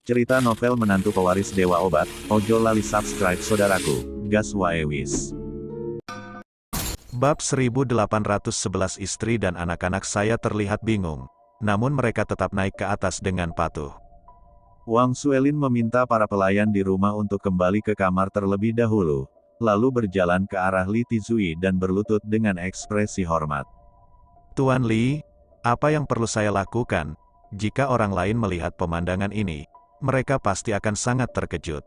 Cerita novel menantu pewaris Dewa Obat. Ojo lali subscribe saudaraku, gas wae wis. Bab 1811 Istri dan anak-anak saya terlihat bingung, namun mereka tetap naik ke atas dengan patuh. Wang Suelin meminta para pelayan di rumah untuk kembali ke kamar terlebih dahulu, lalu berjalan ke arah Li Tizui dan berlutut dengan ekspresi hormat. Tuan Li, apa yang perlu saya lakukan? Jika orang lain melihat pemandangan ini, mereka pasti akan sangat terkejut.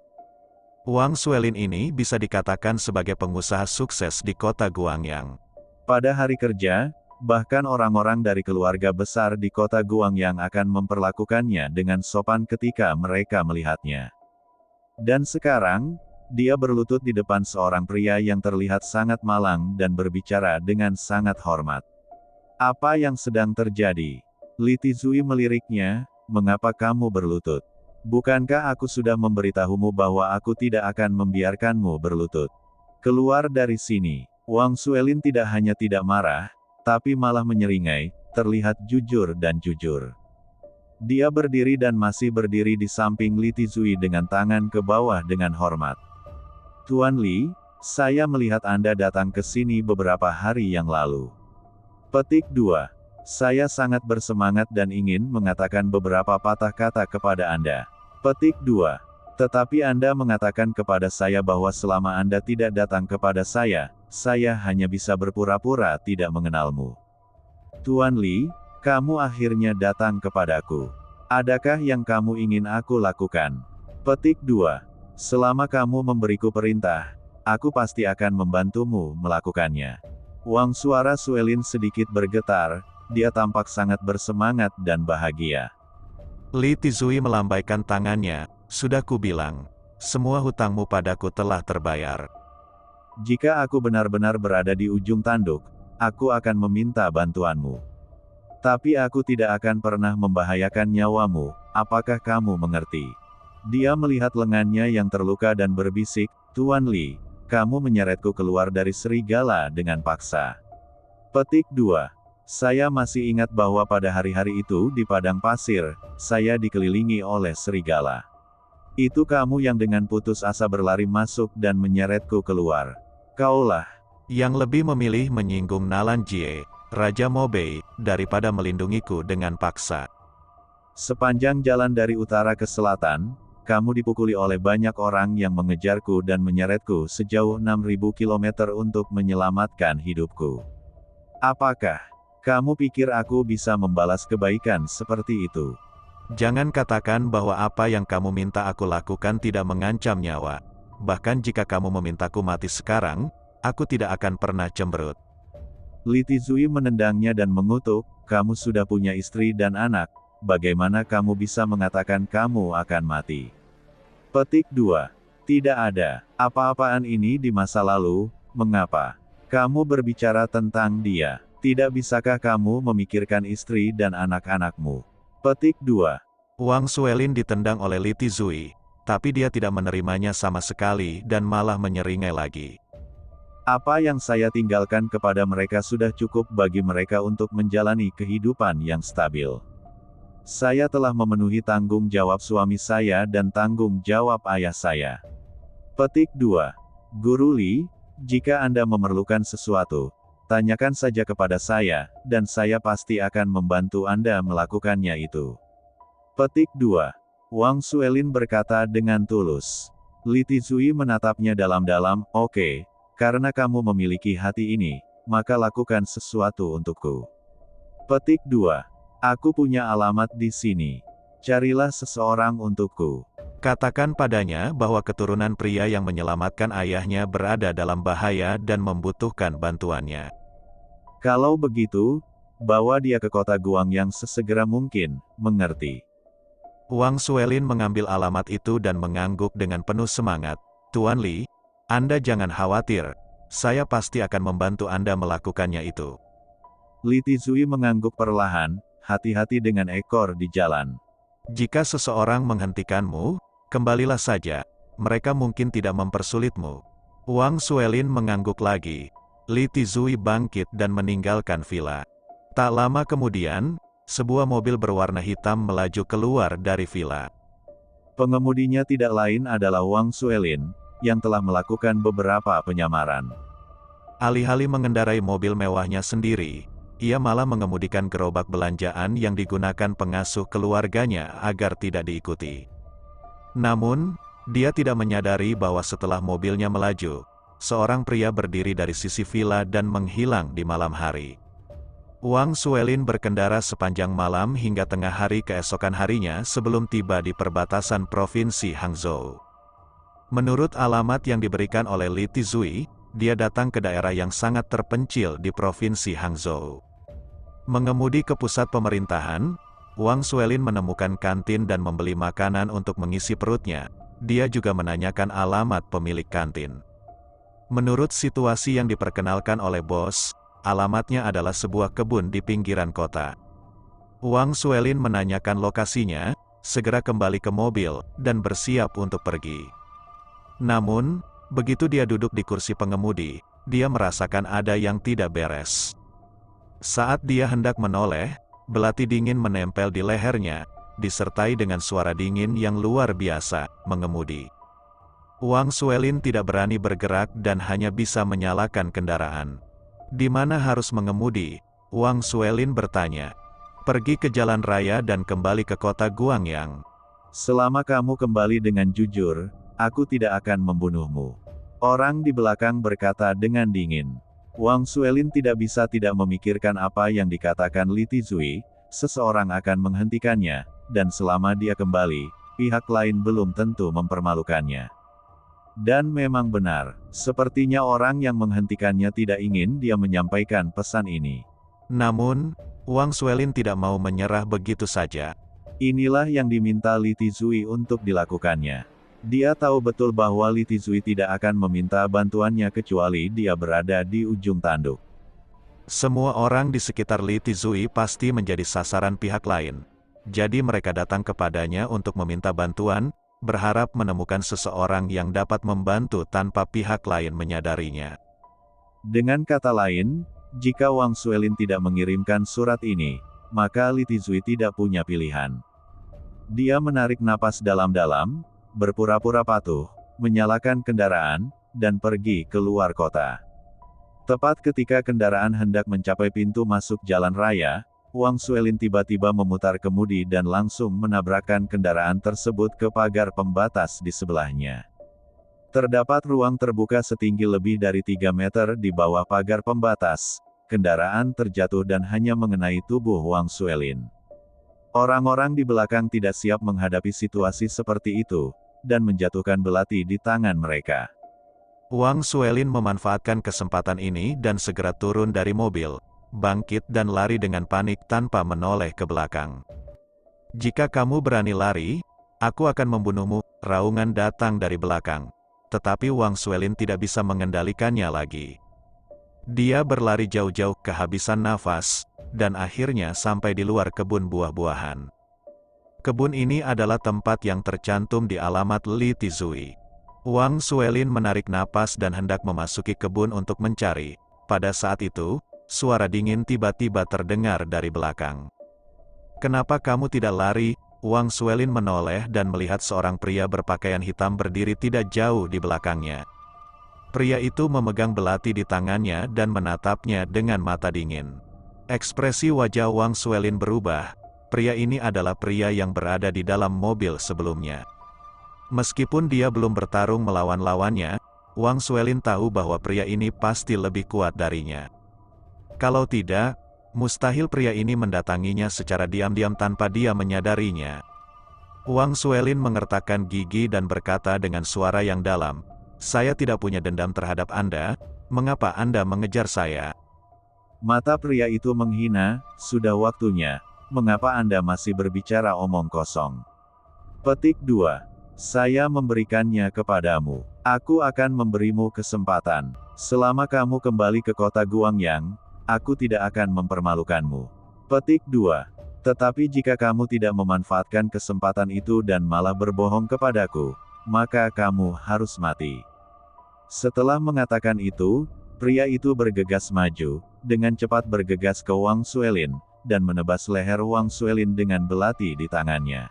Wang Suelin ini bisa dikatakan sebagai pengusaha sukses di kota Guangyang. Pada hari kerja, bahkan orang-orang dari keluarga besar di kota Guangyang akan memperlakukannya dengan sopan ketika mereka melihatnya. Dan sekarang, dia berlutut di depan seorang pria yang terlihat sangat malang dan berbicara dengan sangat hormat. Apa yang sedang terjadi? Li Tizui meliriknya, mengapa kamu berlutut? Bukankah aku sudah memberitahumu bahwa aku tidak akan membiarkanmu berlutut? Keluar dari sini. Wang Suelin tidak hanya tidak marah, tapi malah menyeringai, terlihat jujur dan jujur. Dia berdiri dan masih berdiri di samping Li Tizui dengan tangan ke bawah dengan hormat. Tuan Li, saya melihat Anda datang ke sini beberapa hari yang lalu. Petik 2. Saya sangat bersemangat dan ingin mengatakan beberapa patah kata kepada Anda. Petik 2. Tetapi Anda mengatakan kepada saya bahwa selama Anda tidak datang kepada saya hanya bisa berpura-pura tidak mengenalmu. Tuan Li, kamu akhirnya datang kepadaku. Adakah yang kamu ingin aku lakukan? Petik 2. Selama kamu memberiku perintah, aku pasti akan membantumu melakukannya. Suara Suelin sedikit bergetar. Dia tampak sangat bersemangat dan bahagia. Li Tizui melambaikan tangannya, sudah kubilang, semua hutangmu padaku telah terbayar. Jika aku benar-benar berada di ujung tanduk, aku akan meminta bantuanmu. Tapi aku tidak akan pernah membahayakan nyawamu, apakah kamu mengerti? Dia melihat lengannya yang terluka dan berbisik, Tuan Li, kamu menyeretku keluar dari serigala dengan paksa. Petik 2. Saya masih ingat bahwa pada hari-hari itu di padang pasir, saya dikelilingi oleh serigala. Itu kamu yang dengan putus asa berlari masuk dan menyeretku keluar. Kaulah yang lebih memilih menyinggung Nalan Jie, Raja Mobei, daripada melindungiku dengan paksa. Sepanjang jalan dari utara ke selatan, kamu dipukuli oleh banyak orang yang mengejarku dan menyeretku sejauh 6.000 km untuk menyelamatkan hidupku. Apakah kamu pikir aku bisa membalas kebaikan seperti itu? Jangan katakan bahwa apa yang kamu minta aku lakukan tidak mengancam nyawa. Bahkan jika kamu memintaku mati sekarang, aku tidak akan pernah cemberut. Li Tizui menendangnya dan mengutuk, kamu sudah punya istri dan anak, bagaimana kamu bisa mengatakan kamu akan mati? Petik 2. Tidak ada apa-apaan ini di masa lalu, mengapa kamu berbicara tentang dia? Tidak bisakah kamu memikirkan istri dan anak-anakmu? Petik 2. Wang Suelin ditendang oleh Li Tizui, tapi dia tidak menerimanya sama sekali dan malah menyeringai lagi. Apa yang saya tinggalkan kepada mereka sudah cukup bagi mereka untuk menjalani kehidupan yang stabil. Saya telah memenuhi tanggung jawab suami saya dan tanggung jawab ayah saya. Petik 2. Guru Li, jika Anda memerlukan sesuatu, tanyakan saja kepada saya, dan saya pasti akan membantu Anda melakukannya itu. Petik 2. Wang Suelin berkata dengan tulus. Li Tizui menatapnya dalam-dalam, oke, karena kamu memiliki hati ini, maka lakukan sesuatu untukku. Petik 2. Aku punya alamat di sini. Carilah seseorang untukku. Katakan padanya bahwa keturunan pria yang menyelamatkan ayahnya berada dalam bahaya dan membutuhkan bantuannya. Kalau begitu, bawa dia ke kota Guangyang sesegera mungkin, mengerti? Wang Suelin mengambil alamat itu dan mengangguk dengan penuh semangat. Tuan Li, Anda jangan khawatir, saya pasti akan membantu Anda melakukannya itu. Li Tizui mengangguk perlahan, hati-hati dengan ekor di jalan. Jika seseorang menghentikanmu, kembalilah saja, mereka mungkin tidak mempersulitmu. Wang Suelin mengangguk lagi. Li Tizui bangkit dan meninggalkan villa. Tak lama kemudian, sebuah mobil berwarna hitam melaju keluar dari villa. Pengemudinya tidak lain adalah Wang Suelin, yang telah melakukan beberapa penyamaran. Alih-alih mengendarai mobil mewahnya sendiri, ia malah mengemudikan gerobak belanjaan yang digunakan pengasuh keluarganya agar tidak diikuti. Namun, dia tidak menyadari bahwa setelah mobilnya melaju, seorang pria berdiri dari sisi villa dan menghilang di malam hari. Wang Suelin berkendara sepanjang malam hingga tengah hari keesokan harinya sebelum tiba di perbatasan Provinsi Hangzhou. Menurut alamat yang diberikan oleh Li Tizui, dia datang ke daerah yang sangat terpencil di Provinsi Hangzhou. Mengemudi ke pusat pemerintahan, Wang Suelin menemukan kantin dan membeli makanan untuk mengisi perutnya. Dia juga menanyakan alamat pemilik kantin. Menurut situasi yang diperkenalkan oleh bos, alamatnya adalah sebuah kebun di pinggiran kota. Wang Suelin menanyakan lokasinya, segera kembali ke mobil, dan bersiap untuk pergi. Namun, begitu dia duduk di kursi pengemudi, dia merasakan ada yang tidak beres. Saat dia hendak menoleh, belati dingin menempel di lehernya, disertai dengan suara dingin yang luar biasa, mengemudi. Wang Suelin tidak berani bergerak dan hanya bisa menyalakan kendaraan. Di mana harus mengemudi? Wang Suelin bertanya. Pergi ke jalan raya dan kembali ke kota Guangyang. Selama kamu kembali dengan jujur, aku tidak akan membunuhmu. Orang di belakang berkata dengan dingin. Wang Suelin tidak bisa tidak memikirkan apa yang dikatakan Li Tizui, seseorang akan menghentikannya, dan selama dia kembali, pihak lain belum tentu mempermalukannya. Dan memang benar, sepertinya orang yang menghentikannya tidak ingin dia menyampaikan pesan ini. Namun, Wang Suelin tidak mau menyerah begitu saja. Inilah yang diminta Li Tizui untuk dilakukannya. Dia tahu betul bahwa Li Tizui tidak akan meminta bantuannya kecuali dia berada di ujung tanduk. Semua orang di sekitar Li Tizui pasti menjadi sasaran pihak lain. Jadi mereka datang kepadanya untuk meminta bantuan, berharap menemukan seseorang yang dapat membantu tanpa pihak lain menyadarinya. Dengan kata lain, jika Wang Suelin tidak mengirimkan surat ini, maka Li Tizui tidak punya pilihan. Dia menarik napas dalam-dalam, berpura-pura patuh, menyalakan kendaraan, dan pergi keluar kota. Tepat ketika kendaraan hendak mencapai pintu masuk jalan raya, Wang Suelin tiba-tiba memutar kemudi dan langsung menabrakkan kendaraan tersebut ke pagar pembatas di sebelahnya. Terdapat ruang terbuka setinggi lebih dari 3 meter di bawah pagar pembatas. Kendaraan terjatuh dan hanya mengenai tubuh Wang Suelin. Orang-orang di belakang tidak siap menghadapi situasi seperti itu, dan menjatuhkan belati di tangan mereka. Wang Suelin memanfaatkan kesempatan ini dan segera turun dari mobil, bangkit dan lari dengan panik tanpa menoleh ke belakang. Jika kamu berani lari, aku akan membunuhmu, raungan datang dari belakang. Tetapi Wang Suelin tidak bisa mengendalikannya lagi. Dia berlari jauh-jauh kehabisan nafas, dan akhirnya sampai di luar kebun buah-buahan. Kebun ini adalah tempat yang tercantum di alamat Li Tizui. Wang Suelin menarik napas dan hendak memasuki kebun untuk mencari. Pada saat itu, suara dingin tiba-tiba terdengar dari belakang. Kenapa kamu tidak lari? Wang Suelin menoleh dan melihat seorang pria berpakaian hitam berdiri tidak jauh di belakangnya. Pria itu memegang belati di tangannya dan menatapnya dengan mata dingin. Ekspresi wajah Wang Suelin berubah. Pria ini adalah pria yang berada di dalam mobil sebelumnya. Meskipun dia belum bertarung melawan lawannya, Wang Suelin tahu bahwa pria ini pasti lebih kuat darinya. Kalau tidak, mustahil pria ini mendatanginya secara diam-diam tanpa dia menyadarinya. Wang Suelin mengertakkan gigi dan berkata dengan suara yang dalam, "Saya tidak punya dendam terhadap Anda, mengapa Anda mengejar saya?" Mata pria itu menghina, "Sudah waktunya, mengapa Anda masih berbicara omong kosong?" Petik 2. Saya memberikannya kepadamu. Aku akan memberimu kesempatan. Selama kamu kembali ke kota Guangyang, aku tidak akan mempermalukanmu. Petik 2. Tetapi jika kamu tidak memanfaatkan kesempatan itu dan malah berbohong kepadaku, maka kamu harus mati. Setelah mengatakan itu, pria itu bergegas maju, dengan cepat bergegas ke Wang Suelin, dan menebas leher Wang Suelin dengan belati di tangannya.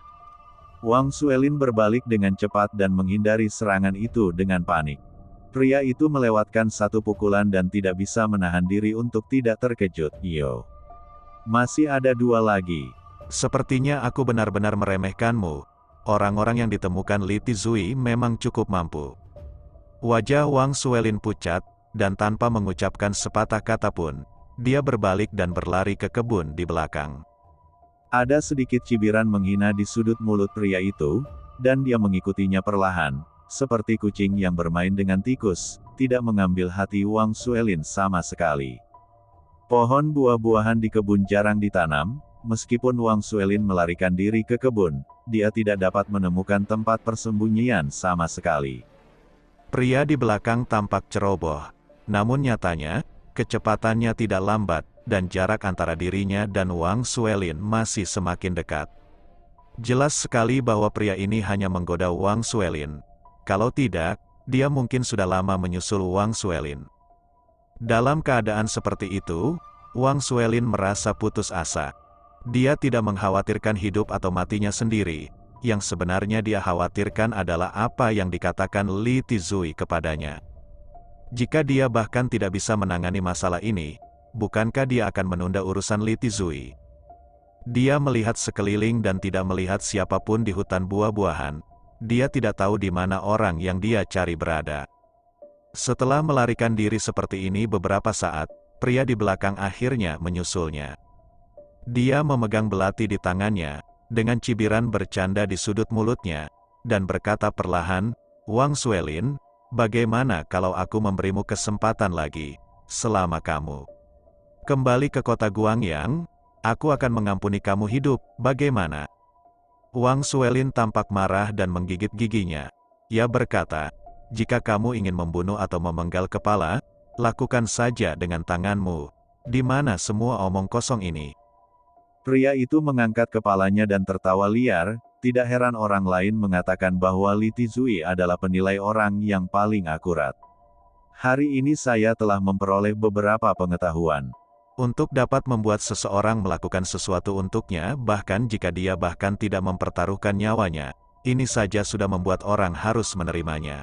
Wang Suelin berbalik dengan cepat dan menghindari serangan itu dengan panik. Pria itu melewatkan satu pukulan dan tidak bisa menahan diri untuk tidak terkejut. Yo. Masih ada dua lagi. Sepertinya aku benar-benar meremehkanmu. Orang-orang yang ditemukan Li Tizui memang cukup mampu. Wajah Wang Suelin pucat, dan tanpa mengucapkan sepatah kata pun, dia berbalik dan berlari ke kebun di belakang. Ada sedikit cibiran menghina di sudut mulut pria itu, dan dia mengikutinya perlahan, seperti kucing yang bermain dengan tikus, tidak mengambil hati Wang Suelin sama sekali. Pohon buah-buahan di kebun jarang ditanam, meskipun Wang Suelin melarikan diri ke kebun, dia tidak dapat menemukan tempat persembunyian sama sekali. Pria di belakang tampak ceroboh, namun nyatanya, kecepatannya tidak lambat, dan jarak antara dirinya dan Wang Suelin masih semakin dekat. Jelas sekali bahwa pria ini hanya menggoda Wang Suelin. Kalau tidak, dia mungkin sudah lama menyusul Wang Suelin. Dalam keadaan seperti itu, Wang Suelin merasa putus asa. Dia tidak mengkhawatirkan hidup atau matinya sendiri. Yang sebenarnya dia khawatirkan adalah apa yang dikatakan Li Tizui kepadanya. Jika dia bahkan tidak bisa menangani masalah ini, bukankah dia akan menunda urusan Li Tizui? Dia melihat sekeliling dan tidak melihat siapapun di hutan buah-buahan. Dia tidak tahu di mana orang yang dia cari berada. Setelah melarikan diri seperti ini beberapa saat, pria di belakang akhirnya menyusulnya. Dia memegang belati di tangannya, dengan cibiran bercanda di sudut mulutnya, dan berkata perlahan, "Wang Suelin, bagaimana kalau aku memberimu kesempatan lagi, selama kamu kembali ke kota Guangyang, aku akan mengampuni kamu hidup, bagaimana?" Wang Suelin tampak marah dan menggigit giginya. Ia berkata, "Jika kamu ingin membunuh atau memenggal kepala, lakukan saja dengan tanganmu. Di mana semua omong kosong ini?" Pria itu mengangkat kepalanya dan tertawa liar, tidak heran orang lain mengatakan bahwa Li Tizui adalah penilai orang yang paling akurat. Hari ini saya telah memperoleh beberapa pengetahuan. Untuk dapat membuat seseorang melakukan sesuatu untuknya, bahkan jika dia bahkan tidak mempertaruhkan nyawanya, ini saja sudah membuat orang harus menerimanya.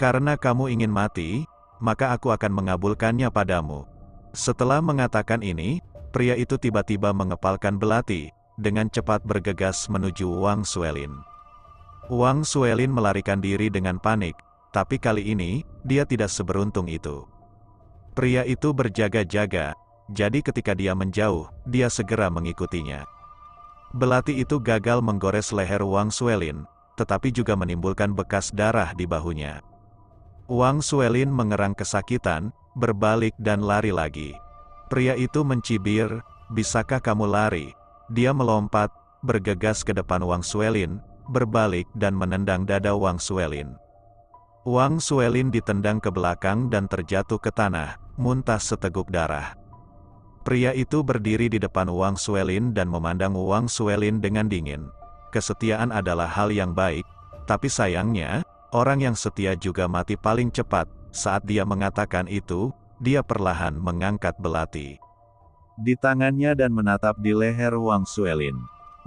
Karena kamu ingin mati, maka aku akan mengabulkannya padamu. Setelah mengatakan ini, pria itu tiba-tiba mengepalkan belati, dengan cepat bergegas menuju Wang Suelin. Wang Suelin melarikan diri dengan panik, tapi kali ini, dia tidak seberuntung itu. Pria itu berjaga-jaga, jadi ketika dia menjauh, dia segera mengikutinya. Belati itu gagal menggores leher Wang Suelin, tetapi juga menimbulkan bekas darah di bahunya. Wang Suelin mengerang kesakitan, berbalik dan lari lagi. Pria itu mencibir, "Bisakah kamu lari?" Dia melompat, bergegas ke depan Wang Suelin, berbalik dan menendang dada Wang Suelin. Wang Suelin ditendang ke belakang dan terjatuh ke tanah, muntah seteguk darah. Pria itu berdiri di depan Wang Suelin dan memandang Wang Suelin dengan dingin. Kesetiaan adalah hal yang baik, tapi sayangnya, orang yang setia juga mati paling cepat. Saat dia mengatakan itu, dia perlahan mengangkat belati di tangannya dan menatap di leher Wang Suelin.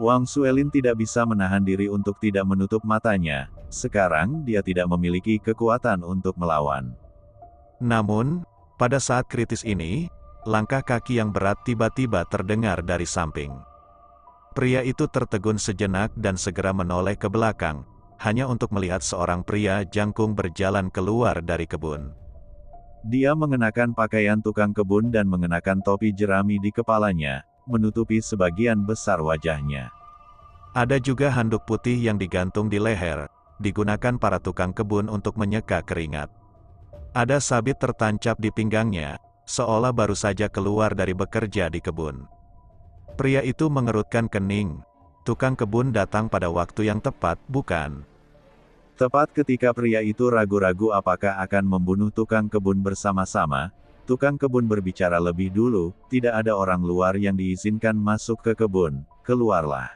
Wang Suelin tidak bisa menahan diri untuk tidak menutup matanya. Sekarang dia tidak memiliki kekuatan untuk melawan. Namun, pada saat kritis ini, langkah kaki yang berat tiba-tiba terdengar dari samping. Pria itu tertegun sejenak dan segera menoleh ke belakang, hanya untuk melihat seorang pria jangkung berjalan keluar dari kebun. Dia mengenakan pakaian tukang kebun dan mengenakan topi jerami di kepalanya, menutupi sebagian besar wajahnya. Ada juga handuk putih yang digantung di leher, digunakan para tukang kebun untuk menyeka keringat. Ada sabit tertancap di pinggangnya, seolah baru saja keluar dari bekerja di kebun. Pria itu mengerutkan kening. Tukang kebun datang pada waktu yang tepat, bukan? Tepat ketika pria itu ragu-ragu apakah akan membunuh tukang kebun bersama-sama, tukang kebun berbicara lebih dulu, "Tidak ada orang luar yang diizinkan masuk ke kebun, keluarlah."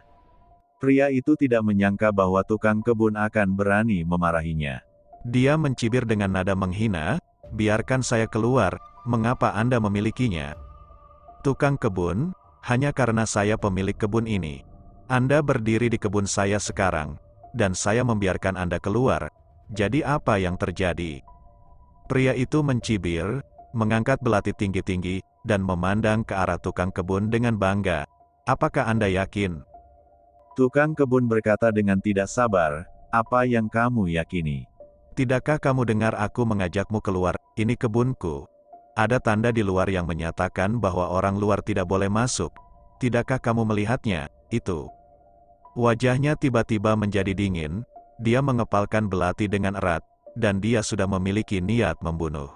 Pria itu tidak menyangka bahwa tukang kebun akan berani memarahinya. Dia mencibir dengan nada menghina, "Biarkan saya keluar, mengapa Anda memilikinya?" Tukang kebun, hanya karena saya pemilik kebun ini. Anda berdiri di kebun saya sekarang, dan saya membiarkan Anda keluar. Jadi apa yang terjadi?" Pria itu mencibir, mengangkat belati tinggi-tinggi, dan memandang ke arah tukang kebun dengan bangga. "Apakah Anda yakin?" Tukang kebun berkata dengan tidak sabar, "Apa yang kamu yakini?" "Tidakkah kamu dengar aku mengajakmu keluar? Ini kebunku. Ada tanda di luar yang menyatakan bahwa orang luar tidak boleh masuk. Tidakkah kamu melihatnya? Itu." Wajahnya tiba-tiba menjadi dingin, dia mengepalkan belati dengan erat, dan dia sudah memiliki niat membunuh.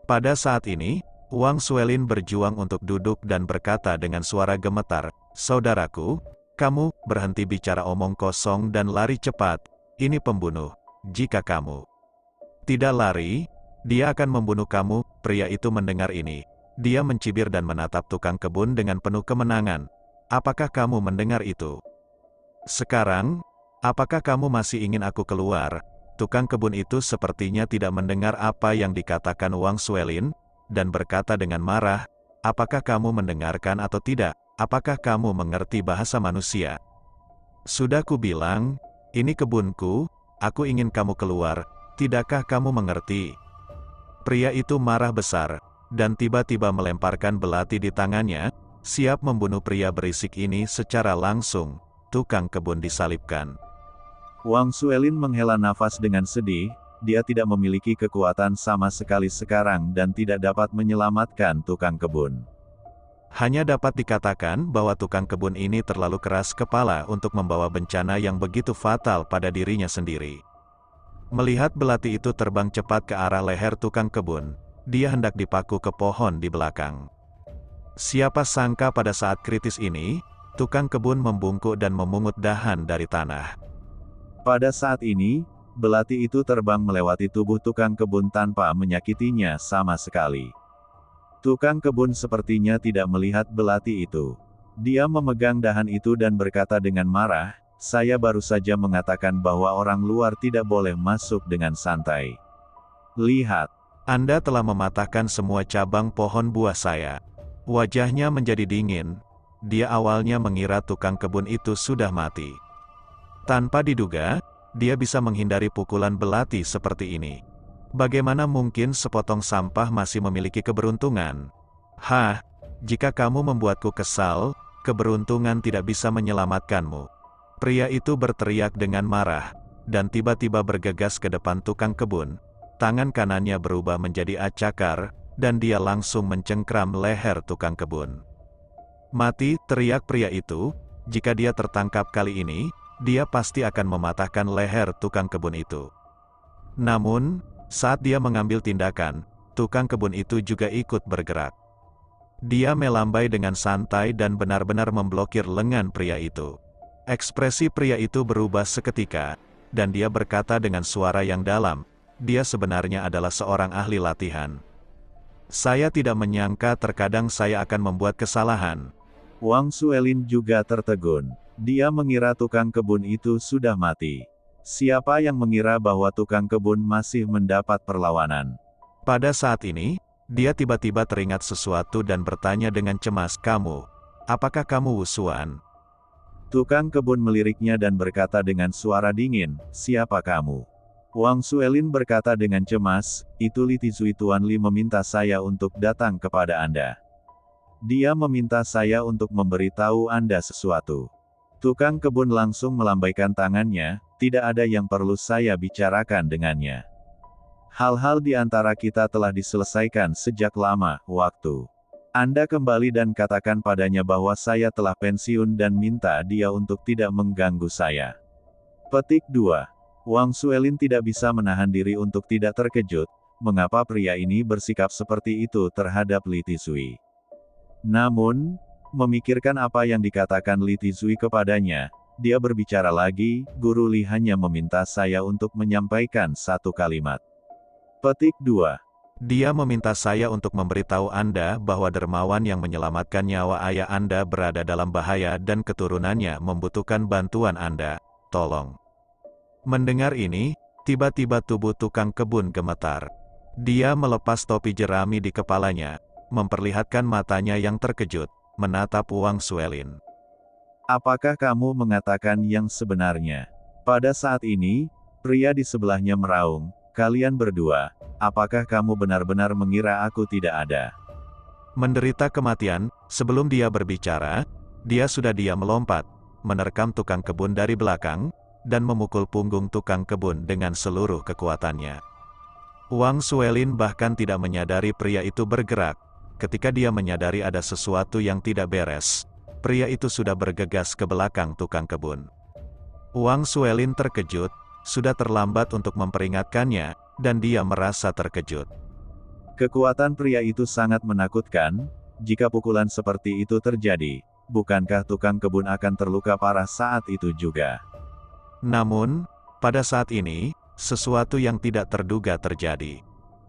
Pada saat ini, Wang Suelin berjuang untuk duduk dan berkata dengan suara gemetar, "Saudaraku, kamu berhenti bicara omong kosong dan lari cepat. Ini pembunuh. Jika kamu tidak lari, dia akan membunuh kamu." Pria itu mendengar ini. Dia mencibir dan menatap tukang kebun dengan penuh kemenangan. "Apakah kamu mendengar itu? Sekarang, apakah kamu masih ingin aku keluar?" Tukang kebun itu sepertinya tidak mendengar apa yang dikatakan Wang Suelin, dan berkata dengan marah, "Apakah kamu mendengarkan atau tidak? Apakah kamu mengerti bahasa manusia? Sudah kubilang, ini kebunku, aku ingin kamu keluar, tidakkah kamu mengerti?" Pria itu marah besar, dan tiba-tiba melemparkan belati di tangannya, siap membunuh pria berisik ini secara langsung. Tukang kebun disalibkan. Wang Suelin menghela nafas dengan sedih, dia tidak memiliki kekuatan sama sekali sekarang dan tidak dapat menyelamatkan tukang kebun. Hanya dapat dikatakan bahwa tukang kebun ini terlalu keras kepala untuk membawa bencana yang begitu fatal pada dirinya sendiri. Melihat belati itu terbang cepat ke arah leher tukang kebun, dia hendak dipaku ke pohon di belakang. Siapa sangka pada saat kritis ini, tukang kebun membungkuk dan memungut dahan dari tanah. Pada saat ini, belati itu terbang melewati tubuh tukang kebun tanpa menyakitinya sama sekali. Tukang kebun sepertinya tidak melihat belati itu. Dia memegang dahan itu dan berkata dengan marah, "Saya baru saja mengatakan bahwa orang luar tidak boleh masuk dengan santai. Lihat, Anda telah mematahkan semua cabang pohon buah saya." Wajahnya menjadi dingin. Dia awalnya mengira tukang kebun itu sudah mati. Tanpa diduga, dia bisa menghindari pukulan belati seperti ini. Bagaimana mungkin sepotong sampah masih memiliki keberuntungan? "Hah, jika kamu membuatku kesal, keberuntungan tidak bisa menyelamatkanmu." Pria itu berteriak dengan marah, dan tiba-tiba bergegas ke depan tukang kebun. Tangan kanannya berubah menjadi acakar, dan dia langsung mencengkram leher tukang kebun. "Mati!" teriak pria itu. Jika dia tertangkap kali ini, dia pasti akan mematahkan leher tukang kebun itu. Namun, saat dia mengambil tindakan, tukang kebun itu juga ikut bergerak. Dia melambai dengan santai dan benar-benar memblokir lengan pria itu. Ekspresi pria itu berubah seketika, dan dia berkata dengan suara yang dalam, dia sebenarnya adalah seorang ahli latihan. "Saya tidak menyangka terkadang saya akan membuat kesalahan." Wang Suelin juga tertegun. Dia mengira tukang kebun itu sudah mati. Siapa yang mengira bahwa tukang kebun masih mendapat perlawanan? Pada saat ini, dia tiba-tiba teringat sesuatu dan bertanya dengan cemas, apakah kamu Wusuan?" Tukang kebun meliriknya dan berkata dengan suara dingin, "Siapa kamu?" Wang Suelin berkata dengan cemas, "Itu Li Tizui Tuan Li meminta saya untuk datang kepada Anda. Dia meminta saya untuk memberitahu Anda sesuatu." Tukang kebun langsung melambaikan tangannya, "Tidak ada yang perlu saya bicarakan dengannya. Hal-hal di antara kita telah diselesaikan sejak lama waktu. Anda kembali dan katakan padanya bahwa saya telah pensiun dan minta dia untuk tidak mengganggu saya." Petik 2. Wang Suelin tidak bisa menahan diri untuk tidak terkejut, mengapa pria ini bersikap seperti itu terhadap Li Tizui. Namun, memikirkan apa yang dikatakan Li Tizui kepadanya, dia berbicara lagi, "Guru Li hanya meminta saya untuk menyampaikan satu kalimat." Petik 2. Dia meminta saya untuk memberitahu Anda bahwa dermawan yang menyelamatkan nyawa ayah Anda berada dalam bahaya dan keturunannya membutuhkan bantuan Anda. Tolong. Mendengar ini, tiba-tiba tubuh tukang kebun gemetar. Dia melepas topi jerami di kepalanya, memperlihatkan matanya yang terkejut, menatap Wang Suelin. Apakah kamu mengatakan yang sebenarnya? Pada saat ini, pria di sebelahnya meraung, kalian berdua, apakah kamu benar-benar mengira aku tidak ada? Menderita kematian, sebelum dia berbicara, dia sudah diam melompat, menerkam tukang kebun dari belakang, dan memukul punggung tukang kebun dengan seluruh kekuatannya. Wang Suelin bahkan tidak menyadari pria itu bergerak. Ketika dia menyadari ada sesuatu yang tidak beres, pria itu sudah bergegas ke belakang tukang kebun. Wang Suelin terkejut, sudah terlambat untuk memperingatkannya, dan dia merasa terkejut. Kekuatan pria itu sangat menakutkan. Jika pukulan seperti itu terjadi, bukankah tukang kebun akan terluka parah saat itu juga? Namun, pada saat ini, sesuatu yang tidak terduga terjadi.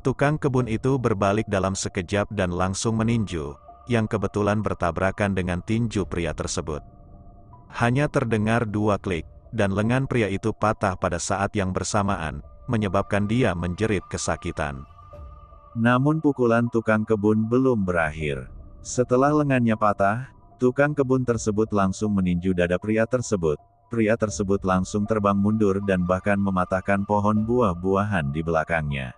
Tukang kebun itu berbalik dalam sekejap dan langsung meninju, yang kebetulan bertabrakan dengan tinju pria tersebut. Hanya terdengar 2 klik, dan lengan pria itu patah pada saat yang bersamaan, menyebabkan dia menjerit kesakitan. Namun pukulan tukang kebun belum berakhir. Setelah lengannya patah, tukang kebun tersebut langsung meninju dada pria tersebut. Pria tersebut langsung terbang mundur dan bahkan mematahkan pohon buah-buahan di belakangnya.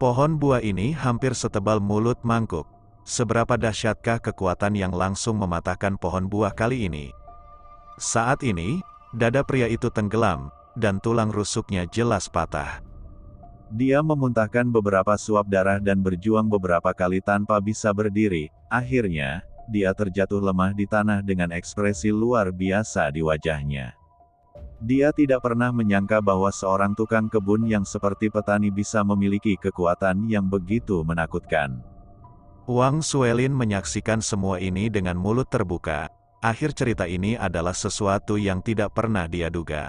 Pohon buah ini hampir setebal mulut mangkuk. Seberapa dahsyatkah kekuatan yang langsung mematahkan pohon buah kali ini? Saat ini, dada pria itu tenggelam, dan tulang rusuknya jelas patah. Dia memuntahkan beberapa suap darah dan berjuang beberapa kali tanpa bisa berdiri. Akhirnya, dia terjatuh lemah di tanah dengan ekspresi luar biasa di wajahnya. Dia tidak pernah menyangka bahwa seorang tukang kebun yang seperti petani bisa memiliki kekuatan yang begitu menakutkan. Wang Suelin menyaksikan semua ini dengan mulut terbuka. Akhir cerita ini adalah sesuatu yang tidak pernah dia duga.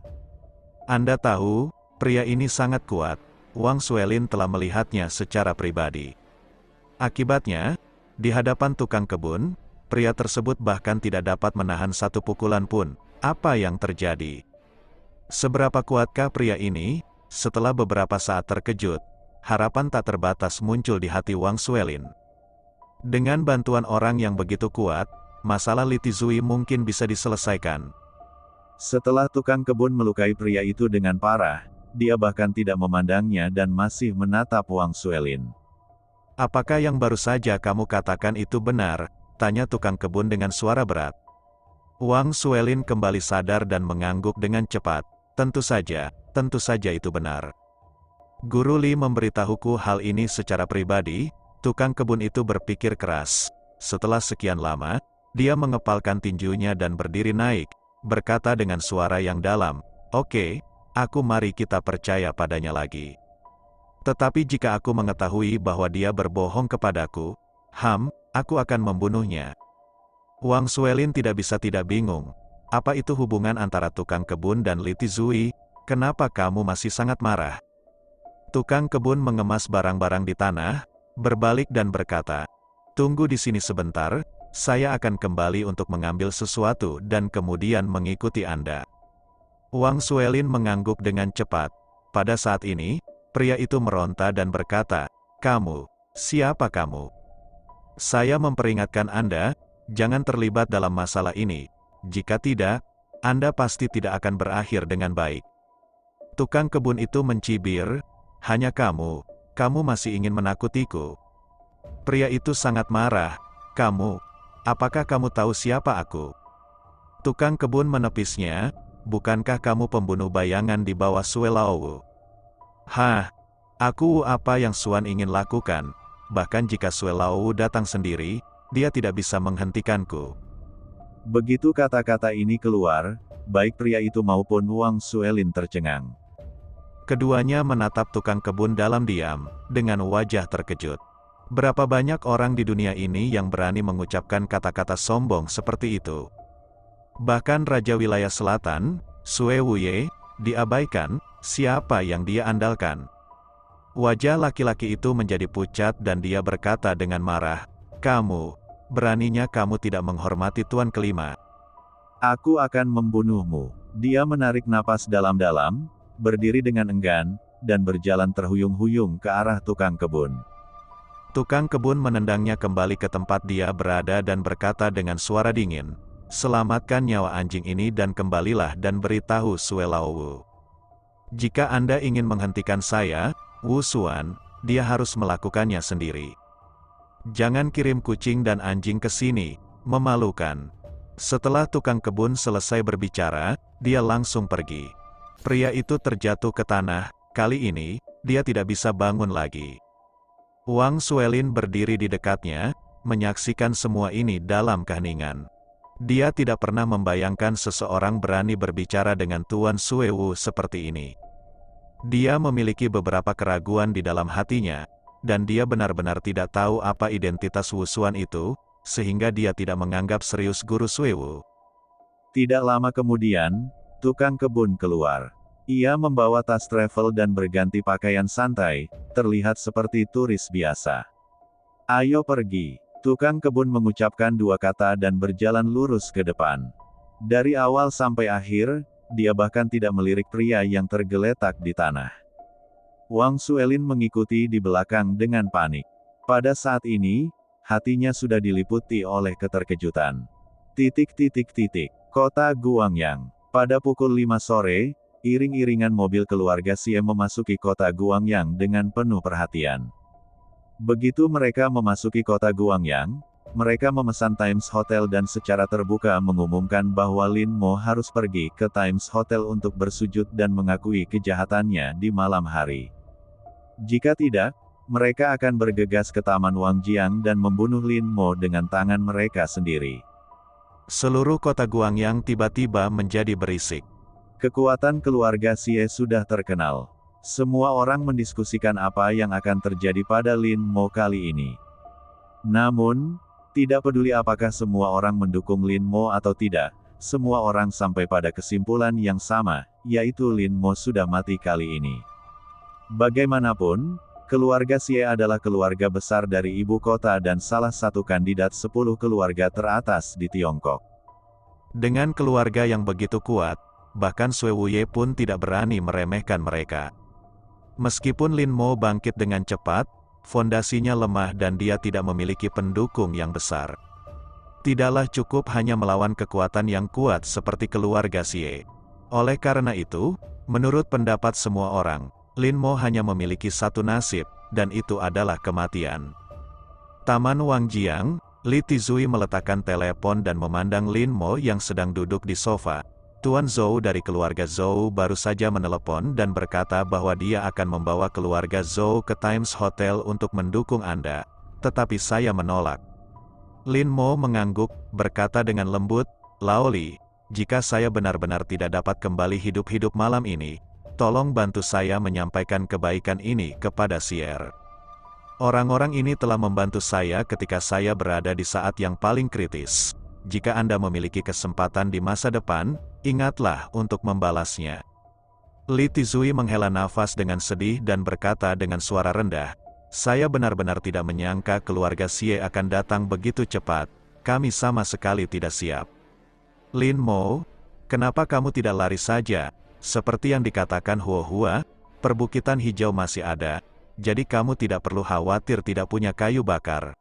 Anda tahu, pria ini sangat kuat. Wang Suelin telah melihatnya secara pribadi. Akibatnya, di hadapan tukang kebun, pria tersebut bahkan tidak dapat menahan satu pukulan pun. Apa yang terjadi? Seberapa kuatkah pria ini? Setelah beberapa saat terkejut, harapan tak terbatas muncul di hati Wang Suelin. Dengan bantuan orang yang begitu kuat, masalah Li Tizui mungkin bisa diselesaikan. Setelah tukang kebun melukai pria itu dengan parah, dia bahkan tidak memandangnya dan masih menatap Wang Suelin. Apakah yang baru saja kamu katakan itu benar? Tanya tukang kebun dengan suara berat. Wang Suelin kembali sadar dan mengangguk dengan cepat. Tentu saja itu benar. Guru Li memberitahuku hal ini secara pribadi. Tukang kebun itu berpikir keras. Setelah sekian lama, dia mengepalkan tinjunya dan berdiri naik, berkata dengan suara yang dalam, "Oke, mari kita percaya padanya lagi. Tetapi jika aku mengetahui bahwa dia berbohong kepadaku, aku akan membunuhnya." Wang Suelin tidak bisa tidak bingung. Apa itu hubungan antara tukang kebun dan Li Tizui? Kenapa kamu masih sangat marah? Tukang kebun mengemas barang-barang di tanah, berbalik dan berkata, "Tunggu di sini sebentar, saya akan kembali untuk mengambil sesuatu dan kemudian mengikuti Anda." Wang Suelin mengangguk dengan cepat. Pada saat ini, pria itu meronta dan berkata, "Kamu, siapa kamu? Saya memperingatkan Anda, jangan terlibat dalam masalah ini. Jika tidak, Anda pasti tidak akan berakhir dengan baik." Tukang kebun itu mencibir, "Hanya kamu masih ingin menakutiku." Pria itu sangat marah, apakah kamu tahu siapa aku?" Tukang kebun menepisnya, "Bukankah kamu pembunuh bayangan di bawah Sue Lao?" Aku apa yang Suan ingin lakukan, bahkan jika Sue Lao datang sendiri, dia tidak bisa menghentikanku." Begitu kata-kata ini keluar, baik pria itu maupun Wang Suelin tercengang. Keduanya menatap tukang kebun dalam diam, dengan wajah terkejut. Berapa banyak orang di dunia ini yang berani mengucapkan kata-kata sombong seperti itu? Bahkan Raja Wilayah Selatan, Sue Wuye, diabaikan. Siapa yang dia andalkan? Wajah laki-laki itu menjadi pucat dan dia berkata dengan marah, beraninya kamu tidak menghormati Tuan Kelima. Aku akan membunuhmu." Dia menarik napas dalam-dalam, berdiri dengan enggan, dan berjalan terhuyung-huyung ke arah tukang kebun. Tukang kebun menendangnya kembali ke tempat dia berada dan berkata dengan suara dingin, selamatkan nyawa anjing ini dan kembalilah dan beritahu Sue Laowu. Jika Anda ingin menghentikan saya, Wu Xuan, dia harus melakukannya sendiri. Jangan kirim kucing dan anjing ke sini, memalukan. Setelah tukang kebun selesai berbicara, dia langsung pergi. Pria itu terjatuh ke tanah, kali ini, dia tidak bisa bangun lagi. Wang Suelin berdiri di dekatnya, menyaksikan semua ini dalam keheningan. Dia tidak pernah membayangkan seseorang berani berbicara dengan Tuan Sue Wu seperti ini. Dia memiliki beberapa keraguan di dalam hatinya, dan dia benar-benar tidak tahu apa identitas Wu Xuan itu, sehingga dia tidak menganggap serius guru Sue Wu. Tidak lama kemudian, tukang kebun keluar. Ia membawa tas travel dan berganti pakaian santai, terlihat seperti turis biasa. Ayo pergi. Tukang kebun mengucapkan dua kata dan berjalan lurus ke depan. Dari awal sampai akhir, dia bahkan tidak melirik pria yang tergeletak di tanah. Wang Suelin mengikuti di belakang dengan panik. Pada saat ini, hatinya sudah diliputi oleh keterkejutan. Kota Guangyang. Pada pukul 5 sore, iring-iringan mobil keluarga Xie memasuki kota Guangyang dengan penuh perhatian. Begitu mereka memasuki kota Guangyang, mereka memesan Times Hotel dan secara terbuka mengumumkan bahwa Lin Mo harus pergi ke Times Hotel untuk bersujud dan mengakui kejahatannya di malam hari. Jika tidak, mereka akan bergegas ke Taman Wangjiang dan membunuh Lin Mo dengan tangan mereka sendiri. Seluruh kota Guangyang tiba-tiba menjadi berisik. Kekuatan keluarga Xie sudah terkenal. Semua orang mendiskusikan apa yang akan terjadi pada Lin Mo kali ini. Namun, tidak peduli apakah semua orang mendukung Lin Mo atau tidak, semua orang sampai pada kesimpulan yang sama, yaitu Lin Mo sudah mati kali ini. Bagaimanapun, keluarga Xie adalah keluarga besar dari ibu kota dan salah satu kandidat 10 keluarga teratas di Tiongkok. Dengan keluarga yang begitu kuat, bahkan Sue Wuye pun tidak berani meremehkan mereka. Meskipun Lin Mo bangkit dengan cepat, fondasinya lemah dan dia tidak memiliki pendukung yang besar. Tidaklah cukup hanya melawan kekuatan yang kuat seperti keluarga Xie. Oleh karena itu, menurut pendapat semua orang, Lin Mo hanya memiliki satu nasib, dan itu adalah kematian. Taman Wangjiang, Li Tizui meletakkan telepon dan memandang Lin Mo yang sedang duduk di sofa. Tuan Zhou dari keluarga Zhou baru saja menelepon dan berkata bahwa dia akan membawa keluarga Zhou ke Times Hotel untuk mendukung Anda, tetapi saya menolak. Lin Mo mengangguk, berkata dengan lembut, Lao Li, jika saya benar-benar tidak dapat kembali hidup-hidup malam ini, tolong bantu saya menyampaikan kebaikan ini kepada Sier. Orang-orang ini telah membantu saya ketika saya berada di saat yang paling kritis. Jika Anda memiliki kesempatan di masa depan, ingatlah untuk membalasnya. Li Tizui menghela nafas dengan sedih dan berkata dengan suara rendah, saya benar-benar tidak menyangka keluarga Xie akan datang begitu cepat, kami sama sekali tidak siap. Lin Mo, kenapa kamu tidak lari saja? Seperti yang dikatakan Huo Hua, perbukitan hijau masih ada, jadi kamu tidak perlu khawatir tidak punya kayu bakar.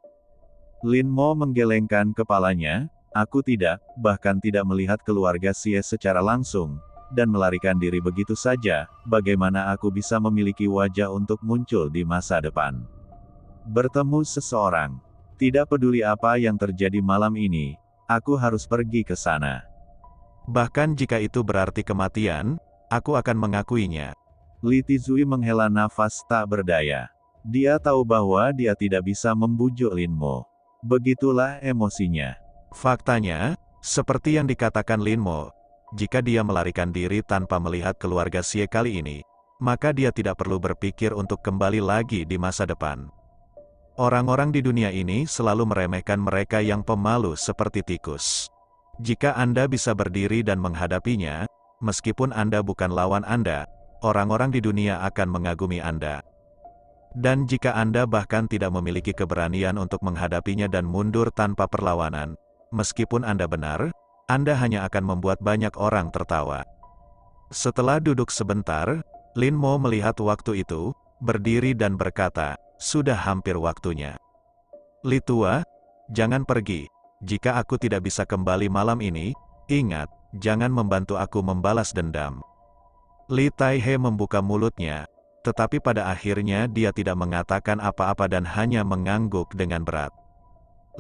Lin Mo menggelengkan kepalanya, aku tidak, bahkan tidak melihat keluarga Xie secara langsung, dan melarikan diri begitu saja, bagaimana aku bisa memiliki wajah untuk muncul di masa depan. Bertemu seseorang. Tidak peduli apa yang terjadi malam ini, aku harus pergi ke sana. Bahkan jika itu berarti kematian, aku akan mengakuinya. Li Tizui menghela nafas tak berdaya. Dia tahu bahwa dia tidak bisa membujuk Lin Mo. Begitulah emosinya. Faktanya, seperti yang dikatakan Lin Mo, jika dia melarikan diri tanpa melihat keluarga Xie kali ini, maka dia tidak perlu berpikir untuk kembali lagi di masa depan. Orang-orang di dunia ini selalu meremehkan mereka yang pemalu seperti tikus. Jika Anda bisa berdiri dan menghadapinya, meskipun Anda bukan lawan Anda, orang-orang di dunia akan mengagumi Anda. Dan jika Anda bahkan tidak memiliki keberanian untuk menghadapinya dan mundur tanpa perlawanan, meskipun Anda benar, Anda hanya akan membuat banyak orang tertawa. Setelah duduk sebentar, Lin Mo melihat waktu itu, berdiri dan berkata, sudah hampir waktunya. Li Tua, jangan pergi. Jika aku tidak bisa kembali malam ini, ingat, jangan membantu aku membalas dendam. Li Taihe membuka mulutnya, tetapi pada akhirnya dia tidak mengatakan apa-apa dan hanya mengangguk dengan berat.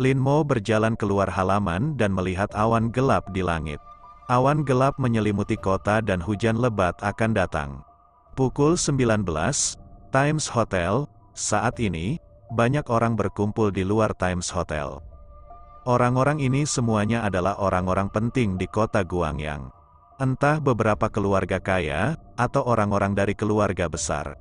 Lin Mo berjalan keluar halaman dan melihat awan gelap di langit. Awan gelap menyelimuti kota dan hujan lebat akan datang. Pukul 19, Times Hotel. Saat ini, banyak orang berkumpul di luar Times Hotel. Orang-orang ini semuanya adalah orang-orang penting di kota Guangyang. Entah beberapa keluarga kaya, atau orang-orang dari keluarga besar.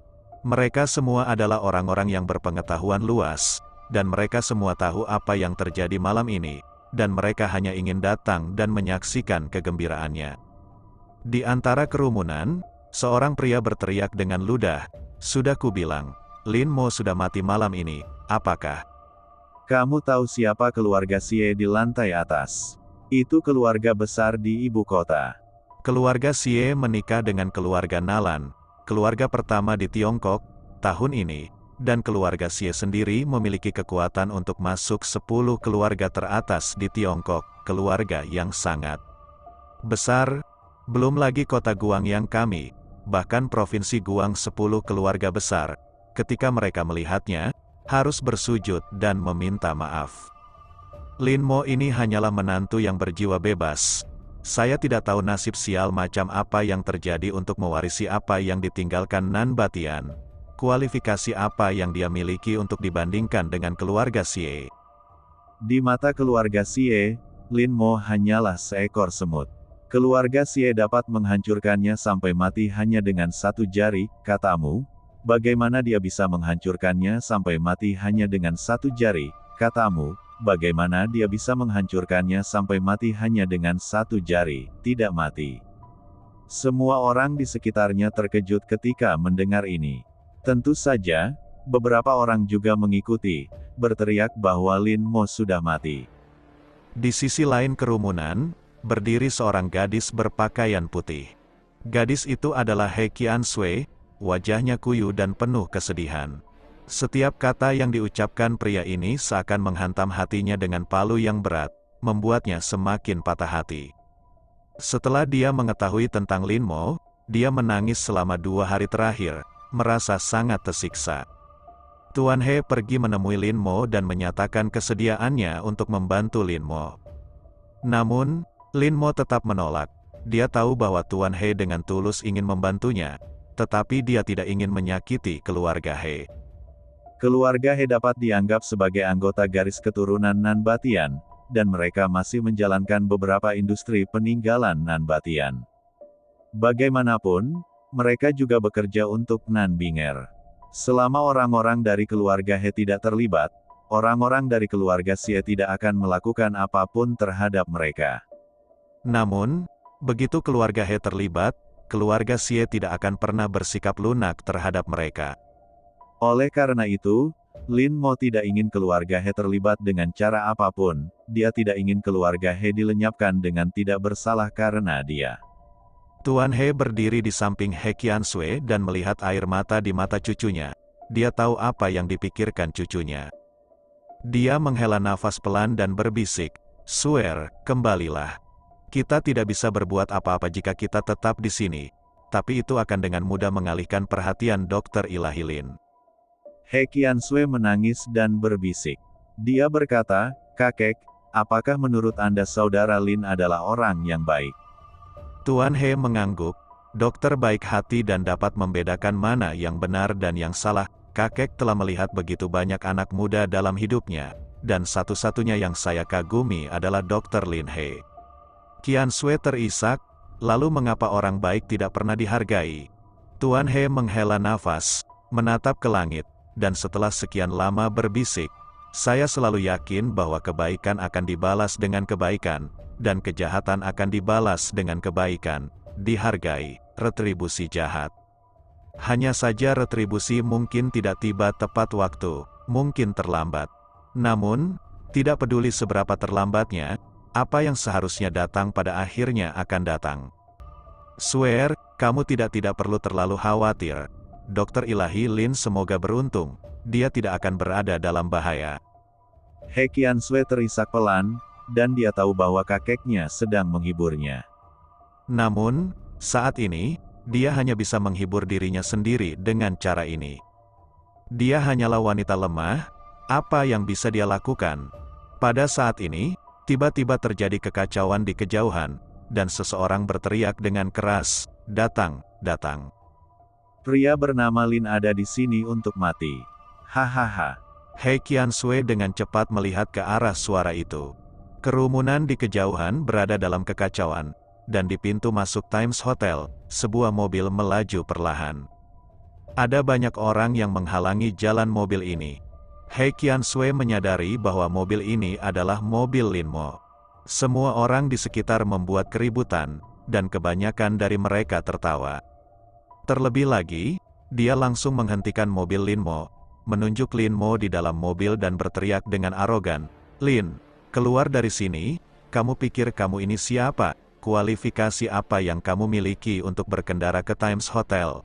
Mereka semua adalah orang-orang yang berpengetahuan luas, dan mereka semua tahu apa yang terjadi malam ini, dan mereka hanya ingin datang dan menyaksikan kegembiraannya. Di antara kerumunan, seorang pria berteriak dengan ludah, "Sudah kubilang, Lin Mo sudah mati malam ini, apakah Kamu tahu siapa keluarga Xie di lantai atas? Itu keluarga besar di ibu kota." Keluarga Xie menikah dengan keluarga Nalan, keluarga pertama di Tiongkok, tahun ini, dan keluarga Xie sendiri memiliki kekuatan untuk masuk 10 keluarga teratas di Tiongkok, keluarga yang sangat besar. Belum lagi kota Guangyang kami, bahkan provinsi Guang 10 keluarga besar, ketika mereka melihatnya, harus bersujud dan meminta maaf. Lin Mo ini hanyalah menantu yang berjiwa bebas. Saya tidak tahu nasib sial macam apa yang terjadi untuk mewarisi apa yang ditinggalkan Nan Batian. Kualifikasi apa yang dia miliki untuk dibandingkan dengan keluarga Xie. Di mata keluarga Xie, Lin Mo hanyalah seekor semut. Keluarga Xie dapat menghancurkannya sampai mati hanya dengan satu jari, katamu. Bagaimana dia bisa menghancurkannya sampai mati hanya dengan satu jari, katamu. Bagaimana dia bisa menghancurkannya sampai mati hanya dengan satu jari, tidak mati. Semua orang di sekitarnya terkejut ketika mendengar ini. Tentu saja, beberapa orang juga mengikuti, berteriak bahwa Lin Mo sudah mati. Di sisi lain kerumunan, berdiri seorang gadis berpakaian putih. Gadis itu adalah He Qiansui, wajahnya kuyu dan penuh kesedihan. Setiap kata yang diucapkan pria ini seakan menghantam hatinya dengan palu yang berat, membuatnya semakin patah hati. Setelah dia mengetahui tentang Lin Mo, dia menangis selama 2 hari terakhir, merasa sangat tersiksa. Tuan He pergi menemui Lin Mo dan menyatakan kesediaannya untuk membantu Lin Mo. Namun, Lin Mo tetap menolak. Dia tahu bahwa Tuan He dengan tulus ingin membantunya, tetapi dia tidak ingin menyakiti keluarga He. Keluarga He dapat dianggap sebagai anggota garis keturunan Nan Batian, dan mereka masih menjalankan beberapa industri peninggalan Nan Batian. Bagaimanapun, mereka juga bekerja untuk Nan Binger. Selama orang-orang dari keluarga He tidak terlibat, orang-orang dari keluarga Xie tidak akan melakukan apapun terhadap mereka. Namun, begitu keluarga He terlibat, keluarga Xie tidak akan pernah bersikap lunak terhadap mereka. Oleh karena itu, Lin Mo tidak ingin keluarga He terlibat dengan cara apapun, dia tidak ingin keluarga He dilenyapkan dengan tidak bersalah karena dia. Tuan He berdiri di samping He Qiansui dan melihat air mata di mata cucunya. Dia tahu apa yang dipikirkan cucunya. Dia menghela nafas pelan dan berbisik, "Suer, kembalilah. Kita tidak bisa berbuat apa-apa jika kita tetap di sini, tapi itu akan dengan mudah mengalihkan perhatian Dr. Ilahi Lin." He Qiansui menangis dan berbisik. Dia berkata, "Kakek, apakah menurut Anda saudara Lin adalah orang yang baik?" Tuan He mengangguk, "Dokter baik hati dan dapat membedakan mana yang benar dan yang salah. Kakek telah melihat begitu banyak anak muda dalam hidupnya, dan satu-satunya yang saya kagumi adalah Dr. Lin He." Qiansui terisak, lalu mengapa orang baik tidak pernah dihargai? Tuan He menghela nafas, menatap ke langit, dan setelah sekian lama berbisik, "Saya selalu yakin bahwa kebaikan akan dibalas dengan kebaikan, dan kejahatan akan dibalas dengan kebaikan, dihargai, retribusi jahat. Hanya saja retribusi mungkin tidak tiba tepat waktu, mungkin terlambat. Namun, tidak peduli seberapa terlambatnya, apa yang seharusnya datang pada akhirnya akan datang. Suer, kamu tidak perlu terlalu khawatir. Dr. Ilahi Lin semoga beruntung, dia tidak akan berada dalam bahaya." He Qiansui terisak pelan, dan dia tahu bahwa kakeknya sedang menghiburnya. Namun, saat ini, dia hanya bisa menghibur dirinya sendiri dengan cara ini. Dia hanyalah wanita lemah, apa yang bisa dia lakukan? Pada saat ini, tiba-tiba terjadi kekacauan di kejauhan, dan seseorang berteriak dengan keras, "Datang, datang." Pria bernama Lin ada di sini untuk mati. Hahaha. He Qiansui dengan cepat melihat ke arah suara itu. Kerumunan di kejauhan berada dalam kekacauan, dan di pintu masuk Times Hotel, sebuah mobil melaju perlahan. Ada banyak orang yang menghalangi jalan mobil ini. He Qiansui menyadari bahwa mobil ini adalah mobil Lin Mo. Semua orang di sekitar membuat keributan, dan kebanyakan dari mereka tertawa. Terlebih lagi, dia langsung menghentikan mobil Lin Mo, menunjuk Lin Mo di dalam mobil dan berteriak dengan arogan, "Lin, keluar dari sini, kamu pikir kamu ini siapa? Kualifikasi apa yang kamu miliki untuk berkendara ke Times Hotel?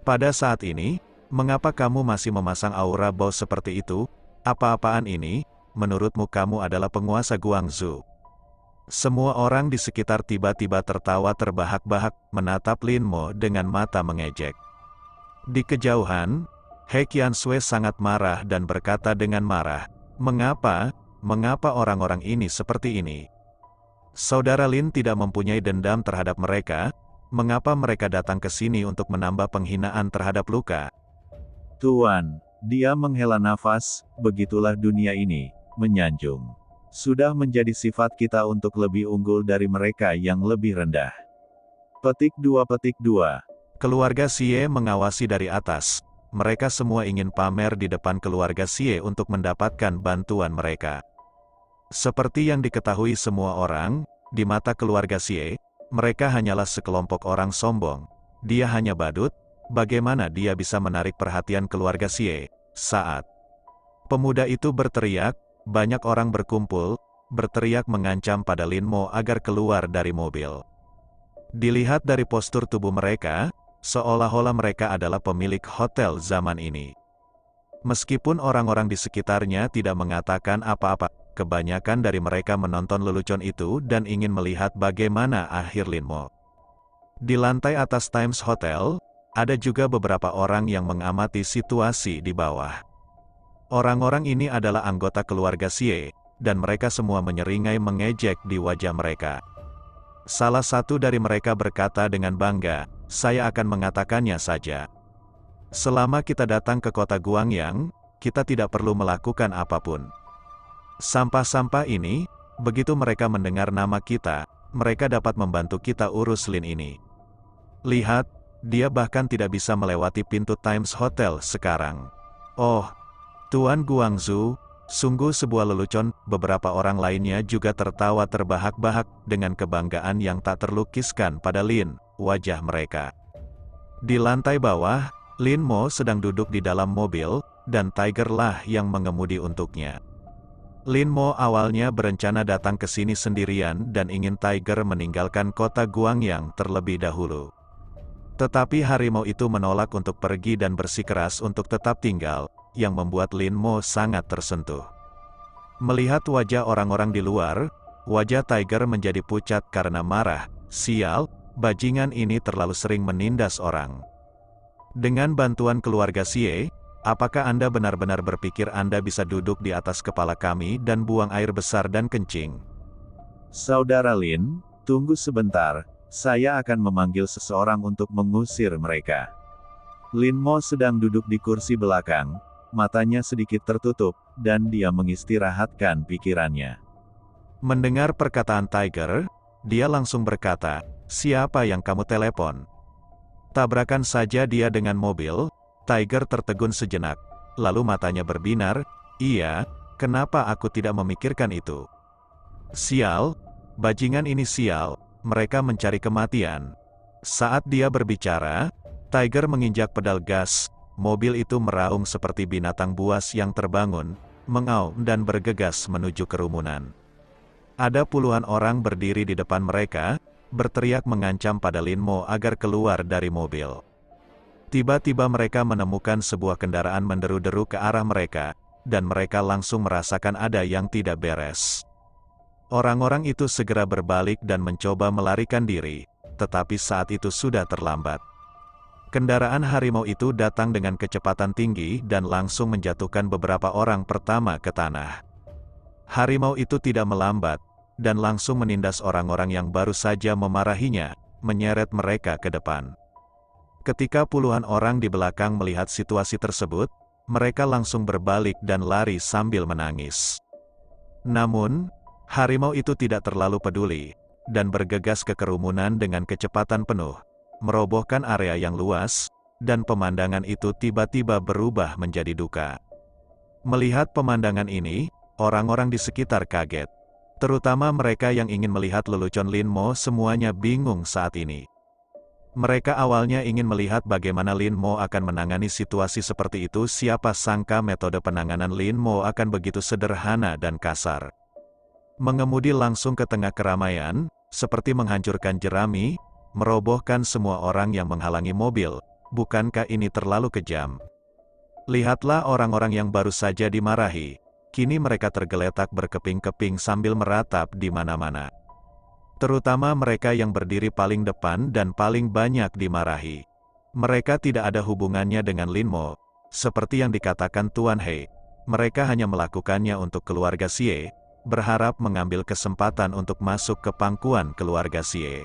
Pada saat ini, mengapa kamu masih memasang aura bos seperti itu? Apa-apaan ini? Menurutmu kamu adalah penguasa Guangzhou?" Semua orang di sekitar tiba-tiba tertawa terbahak-bahak, menatap Lin Mo dengan mata mengejek. Di kejauhan, He Qiansui sangat marah dan berkata dengan marah, Mengapa orang-orang ini seperti ini? Saudara Lin tidak mempunyai dendam terhadap mereka, mengapa mereka datang ke sini untuk menambah penghinaan terhadap luka? Tuan, dia menghela nafas, begitulah dunia ini, menyanjung. Sudah menjadi sifat kita untuk lebih unggul dari mereka yang lebih rendah. Petik 2. Keluarga Xie mengawasi dari atas. Mereka semua ingin pamer di depan keluarga Xie untuk mendapatkan bantuan mereka. Seperti yang diketahui semua orang, di mata keluarga Xie, mereka hanyalah sekelompok orang sombong. Dia hanya badut, bagaimana dia bisa menarik perhatian keluarga Xie? Saat pemuda itu berteriak, banyak orang berkumpul, berteriak mengancam pada Lin Mo agar keluar dari mobil. Dilihat dari postur tubuh mereka, seolah-olah mereka adalah pemilik hotel zaman ini. Meskipun orang-orang di sekitarnya tidak mengatakan apa-apa, kebanyakan dari mereka menonton lelucon itu dan ingin melihat bagaimana akhir Lin Mo. Di lantai atas Times Hotel, ada juga beberapa orang yang mengamati situasi di bawah. Orang-orang ini adalah anggota keluarga Xie, dan mereka semua menyeringai mengejek di wajah mereka. Salah satu dari mereka berkata dengan bangga, "Saya akan mengatakannya saja. Selama kita datang ke kota Guangyang, kita tidak perlu melakukan apapun. Sampah-sampah ini, begitu mereka mendengar nama kita, mereka dapat membantu kita urus Lin ini. Lihat, dia bahkan tidak bisa melewati pintu Times Hotel sekarang. Oh, Tuan Guangzhou, sungguh sebuah lelucon." Beberapa orang lainnya juga tertawa terbahak-bahak dengan kebanggaan yang tak terlukiskan pada Lin, wajah mereka. Di lantai bawah, Lin Mo sedang duduk di dalam mobil, dan Tiger lah yang mengemudi untuknya. Lin Mo awalnya berencana datang ke sini sendirian dan ingin Tiger meninggalkan kota Guangyang terlebih dahulu. Tetapi harimau itu menolak untuk pergi dan bersikeras untuk tetap tinggal, yang membuat Lin Mo sangat tersentuh. Melihat wajah orang-orang di luar, wajah Tiger menjadi pucat karena marah. "Sial, bajingan ini terlalu sering menindas orang. Dengan bantuan keluarga Xie, apakah Anda benar-benar berpikir Anda bisa duduk di atas kepala kami dan buang air besar dan kencing?" Saudara Lin, tunggu sebentar, saya akan memanggil seseorang untuk mengusir mereka. Lin Mo sedang duduk di kursi belakang, matanya sedikit tertutup, dan dia mengistirahatkan pikirannya. Mendengar perkataan Tiger, dia langsung berkata, "Siapa yang kamu telepon?" Tabrakan saja dia dengan mobil. Tiger tertegun sejenak, lalu matanya berbinar, "Iya, kenapa aku tidak memikirkan itu? Sial, bajingan ini sial, mereka mencari kematian." Saat dia berbicara, Tiger menginjak pedal gas, mobil itu meraung seperti binatang buas yang terbangun, mengaum dan bergegas menuju kerumunan. Ada puluhan orang berdiri di depan mereka, berteriak mengancam pada Lin Mo agar keluar dari mobil. Tiba-tiba mereka menemukan sebuah kendaraan menderu-deru ke arah mereka, dan mereka langsung merasakan ada yang tidak beres. Orang-orang itu segera berbalik dan mencoba melarikan diri, tetapi saat itu sudah terlambat. Kendaraan harimau itu datang dengan kecepatan tinggi dan langsung menjatuhkan beberapa orang pertama ke tanah. Harimau itu tidak melambat, dan langsung menindas orang-orang yang baru saja memarahinya, menyeret mereka ke depan. Ketika puluhan orang di belakang melihat situasi tersebut, mereka langsung berbalik dan lari sambil menangis. Namun, harimau itu tidak terlalu peduli, dan bergegas ke kerumunan dengan kecepatan penuh, merobohkan area yang luas, dan pemandangan itu tiba-tiba berubah menjadi duka. Melihat pemandangan ini, orang-orang di sekitar kaget. Terutama mereka yang ingin melihat lelucon Lin Mo semuanya bingung saat ini. Mereka awalnya ingin melihat bagaimana Lin Mo akan menangani situasi seperti itu, siapa sangka metode penanganan Lin Mo akan begitu sederhana dan kasar. Mengemudi langsung ke tengah keramaian, seperti menghancurkan jerami, merobohkan semua orang yang menghalangi mobil, bukankah ini terlalu kejam? Lihatlah orang-orang yang baru saja dimarahi, kini mereka tergeletak berkeping-keping sambil meratap di mana-mana. Terutama mereka yang berdiri paling depan dan paling banyak dimarahi. Mereka tidak ada hubungannya dengan Lin Mo, seperti yang dikatakan Tuan He. Mereka hanya melakukannya untuk keluarga Xie, berharap mengambil kesempatan untuk masuk ke pangkuan keluarga Xie.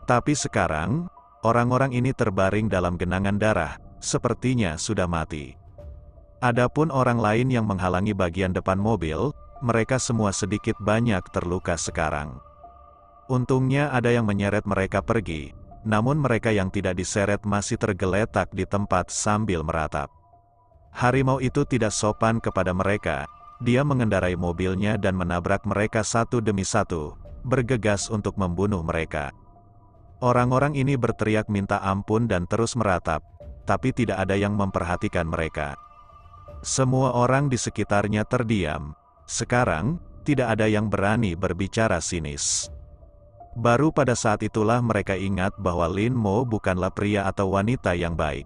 Tapi sekarang, orang-orang ini terbaring dalam genangan darah, sepertinya sudah mati. Adapun orang lain yang menghalangi bagian depan mobil, mereka semua sedikit banyak terluka sekarang. Untungnya ada yang menyeret mereka pergi, namun mereka yang tidak diseret masih tergeletak di tempat sambil meratap. Harimau itu tidak sopan kepada mereka, dia mengendarai mobilnya dan menabrak mereka satu demi satu, bergegas untuk membunuh mereka. Orang-orang ini berteriak minta ampun dan terus meratap, tapi tidak ada yang memperhatikan mereka. Semua orang di sekitarnya terdiam. Sekarang, tidak ada yang berani berbicara sinis. Baru pada saat itulah mereka ingat bahwa Lin Mo bukanlah pria atau wanita yang baik.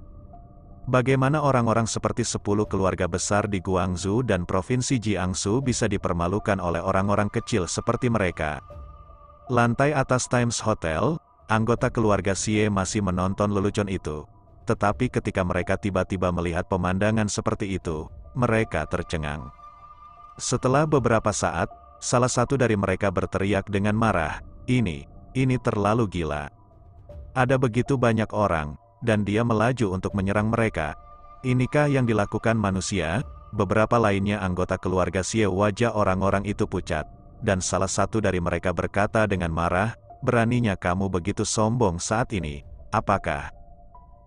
Bagaimana orang-orang seperti 10 keluarga besar di Guangzhou dan Provinsi Jiangsu bisa dipermalukan oleh orang-orang kecil seperti mereka? Lantai atas Times Hotel, anggota keluarga Xie masih menonton lelucon itu. Tetapi ketika mereka tiba-tiba melihat pemandangan seperti itu, mereka tercengang. Setelah beberapa saat, salah satu dari mereka berteriak dengan marah, Ini terlalu gila. Ada begitu banyak orang, dan dia melaju untuk menyerang mereka. Inikah yang dilakukan manusia? Beberapa lainnya anggota keluarga Xie, wajah orang-orang itu pucat, dan salah satu dari mereka berkata dengan marah, beraninya kamu begitu sombong saat ini, apakah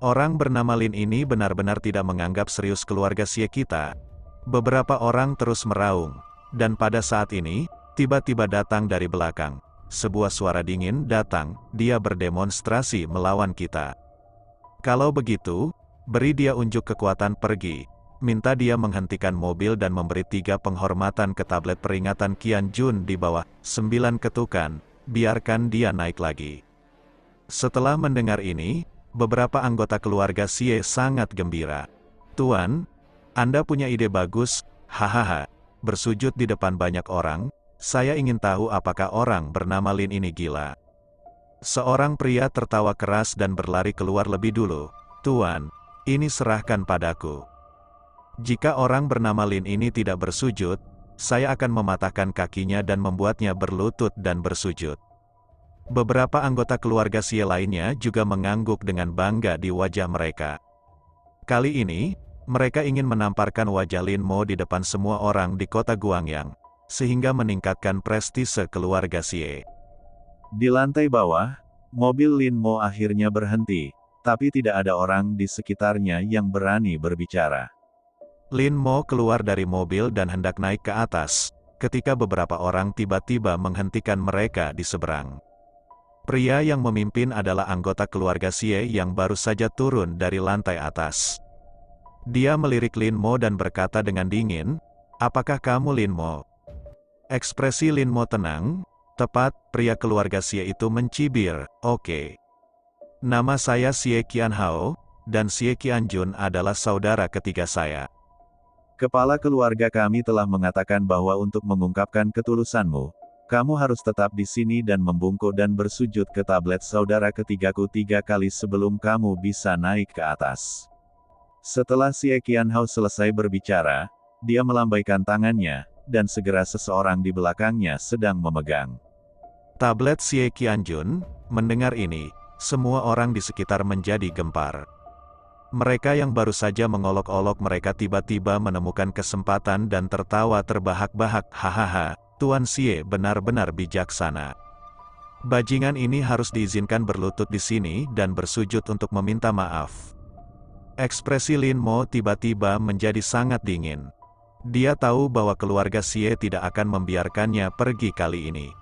orang bernama Lin ini benar-benar tidak menganggap serius keluarga Xie kita? Beberapa orang terus meraung, dan pada saat ini, tiba-tiba datang dari belakang. Sebuah suara dingin datang, dia berdemonstrasi melawan kita. Kalau begitu, beri dia unjuk kekuatan pergi. Minta dia menghentikan mobil dan memberi 3 penghormatan ke tablet peringatan Qian Jun di bawah 9 ketukan, biarkan dia naik lagi. Setelah mendengar ini, beberapa anggota keluarga Xie sangat gembira. Tuan, Anda punya ide bagus, hahaha, bersujud di depan banyak orang. Saya ingin tahu apakah orang bernama Lin ini gila. Seorang pria tertawa keras dan berlari keluar lebih dulu. Tuan, ini serahkan padaku. Jika orang bernama Lin ini tidak bersujud, saya akan mematahkan kakinya dan membuatnya berlutut dan bersujud. Beberapa anggota keluarga Xie lainnya juga mengangguk dengan bangga di wajah mereka. Kali ini, mereka ingin menamparkan wajah Lin Mo di depan semua orang di kota Guangyang, sehingga meningkatkan prestise keluarga Xie. Di lantai bawah, mobil Lin Mo akhirnya berhenti, tapi tidak ada orang di sekitarnya yang berani berbicara. Lin Mo keluar dari mobil dan hendak naik ke atas, ketika beberapa orang tiba-tiba menghentikan mereka di seberang. Pria yang memimpin adalah anggota keluarga Xie yang baru saja turun dari lantai atas. Dia melirik Lin Mo dan berkata dengan dingin, apakah kamu Lin Mo? Ekspresi Lin Mo tenang, tepat, pria keluarga Xie itu mencibir, oke. Nama saya Xie Qianhao, dan Xie Qianjun adalah saudara ketiga saya. Kepala keluarga kami telah mengatakan bahwa untuk mengungkapkan ketulusanmu, kamu harus tetap di sini dan membungkuk dan bersujud ke tablet saudara ketigaku 3 kali sebelum kamu bisa naik ke atas. Setelah Xie Qianhao selesai berbicara, dia melambaikan tangannya, dan segera seseorang di belakangnya sedang memegang tablet Xie Qianjun. Mendengar ini, semua orang di sekitar menjadi gempar. Mereka yang baru saja mengolok-olok mereka tiba-tiba menemukan kesempatan dan tertawa terbahak-bahak. Hahaha, Tuan Xie benar-benar bijaksana. Bajingan ini harus diizinkan berlutut di sini dan bersujud untuk meminta maaf. Ekspresi Lin Mo tiba-tiba menjadi sangat dingin. Dia tahu bahwa keluarga Xie tidak akan membiarkannya pergi kali ini.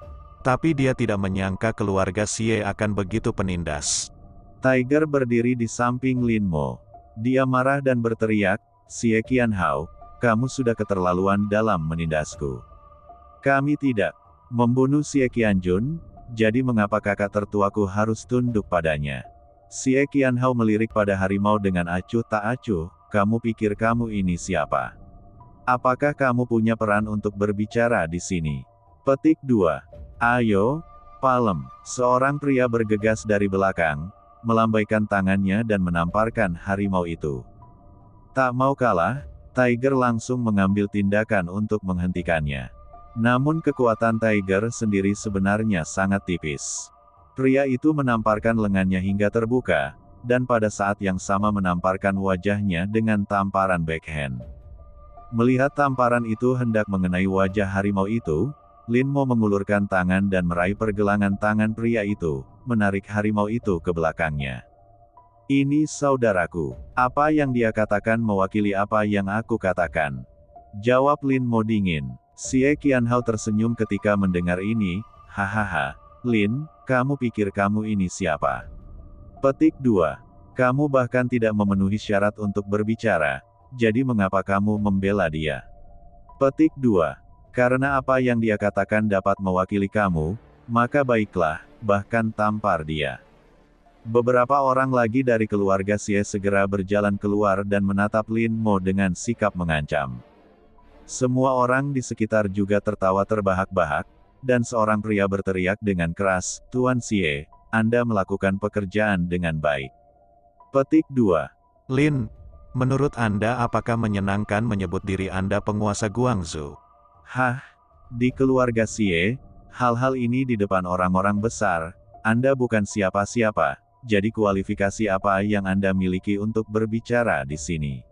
Tapi dia tidak menyangka keluarga Xie akan begitu penindas. Tiger berdiri di samping Lin Mo. Dia marah dan berteriak, Xie Qianhao, kamu sudah keterlaluan dalam menindasku. Kami tidak membunuh Xie Qianjun, jadi mengapa kakak tertuaku harus tunduk padanya? Xie Qianhao melirik pada harimau dengan acuh tak acuh, kamu pikir kamu ini siapa? Apakah kamu punya peran untuk berbicara di sini? Petik 2. Ayo, Palem. Seorang pria bergegas dari belakang, melambaikan tangannya dan menamparkan harimau itu. Tak mau kalah, Tiger langsung mengambil tindakan untuk menghentikannya. Namun kekuatan Tiger sendiri sebenarnya sangat tipis. Pria itu menamparkan lengannya hingga terbuka, dan pada saat yang sama menamparkan wajahnya dengan tamparan backhand. Melihat tamparan itu hendak mengenai wajah harimau itu, Lin Mo mengulurkan tangan dan meraih pergelangan tangan pria itu, menarik harimau itu ke belakangnya. Ini saudaraku. Apa yang dia katakan mewakili apa yang aku katakan. Jawab Lin Mo dingin. Xie Qianhao tersenyum ketika mendengar ini, hahaha, Lin, kamu pikir kamu ini siapa? Petik 2. Kamu bahkan tidak memenuhi syarat untuk berbicara, jadi mengapa kamu membela dia? Petik 2. Karena apa yang dia katakan dapat mewakili kamu, maka baiklah, bahkan tampar dia. Beberapa orang lagi dari keluarga Xie segera berjalan keluar dan menatap Lin Mo dengan sikap mengancam. Semua orang di sekitar juga tertawa terbahak-bahak, dan seorang pria berteriak dengan keras, Tuan Xie, Anda melakukan pekerjaan dengan baik. Petik 2. Lin, menurut Anda apakah menyenangkan menyebut diri Anda penguasa Guangzhou? Hah, di keluarga Xie, hal-hal ini di depan orang-orang besar, Anda bukan siapa-siapa, jadi kualifikasi apa yang Anda miliki untuk berbicara di sini?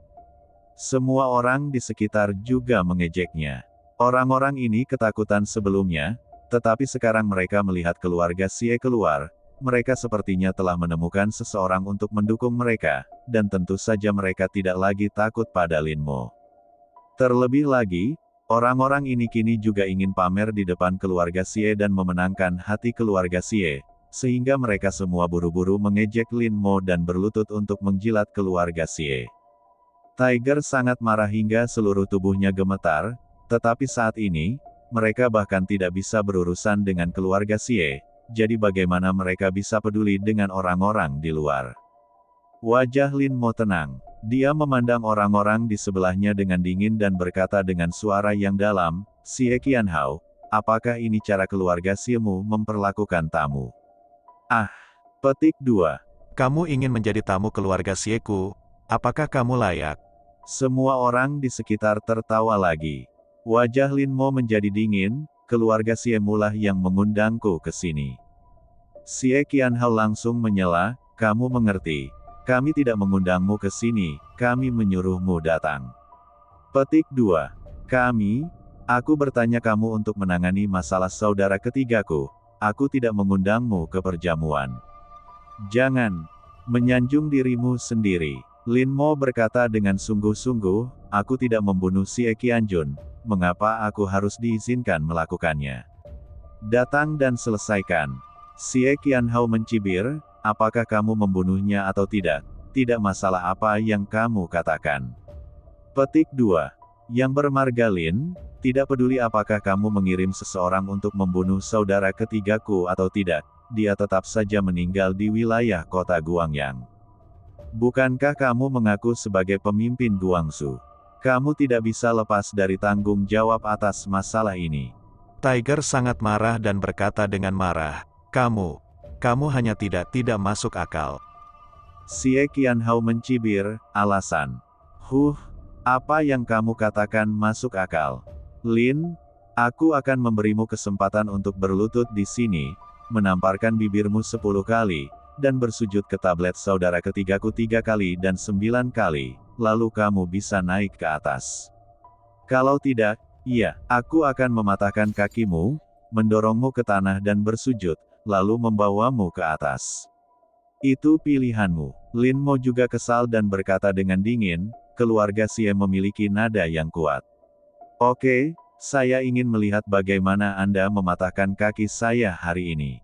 Semua orang di sekitar juga mengejeknya. Orang-orang ini ketakutan sebelumnya, tetapi sekarang mereka melihat keluarga Xie keluar, mereka sepertinya telah menemukan seseorang untuk mendukung mereka, dan tentu saja mereka tidak lagi takut pada Lin Mo. Terlebih lagi, orang-orang ini kini juga ingin pamer di depan keluarga Xie dan memenangkan hati keluarga Xie, sehingga mereka semua buru-buru mengejek Lin Mo dan berlutut untuk menjilat keluarga Xie. Tiger sangat marah hingga seluruh tubuhnya gemetar, tetapi saat ini, mereka bahkan tidak bisa berurusan dengan keluarga Xie, jadi bagaimana mereka bisa peduli dengan orang-orang di luar? Wajah Lin Mo tenang. Dia memandang orang-orang di sebelahnya dengan dingin dan berkata dengan suara yang dalam, Xie Qianhao, apakah ini cara keluarga Xie-mu memperlakukan tamu? Ah, petik 2. Kamu ingin menjadi tamu keluarga Xie-ku, apakah kamu layak? Semua orang di sekitar tertawa lagi. Wajah Lin Mo menjadi dingin, keluarga Xie-mu lah yang mengundangku ke sini. Xie Qianhao langsung menyela, kamu mengerti. Kami tidak mengundangmu ke sini, kami menyuruhmu datang. Petik 2. Aku bertanya kamu untuk menangani masalah saudara ketigaku, aku tidak mengundangmu ke perjamuan. Jangan menyanjung dirimu sendiri. Lin Mo berkata dengan sungguh-sungguh, aku tidak membunuh Xie Qianjun, mengapa aku harus diizinkan melakukannya? Datang dan selesaikan. Xie Qianhao mencibir, apakah kamu membunuhnya atau tidak? Tidak masalah apa yang kamu katakan. Petik 2. Yang bermarga Lin, tidak peduli apakah kamu mengirim seseorang untuk membunuh saudara ketigaku atau tidak, dia tetap saja meninggal di wilayah kota Guangyang. Bukankah kamu mengaku sebagai pemimpin Guangzhou? Kamu tidak bisa lepas dari tanggung jawab atas masalah ini. Tiger sangat marah dan berkata dengan marah, kamu hanya tidak masuk akal. Xie Qianhao mencibir, alasan. Apa yang kamu katakan masuk akal? Lin, aku akan memberimu kesempatan untuk berlutut di sini, menamparkan bibirmu 10 kali, dan bersujud ke tablet saudara ketigaku 3 kali dan 9 kali, lalu kamu bisa naik ke atas. Kalau tidak, iya, aku akan mematahkan kakimu, mendorongmu ke tanah dan bersujud, lalu membawamu ke atas. Itu pilihanmu. Lin Mo juga kesal dan berkata dengan dingin, keluarga Xie memiliki nada yang kuat. Oke, saya ingin melihat bagaimana Anda mematahkan kaki saya hari ini.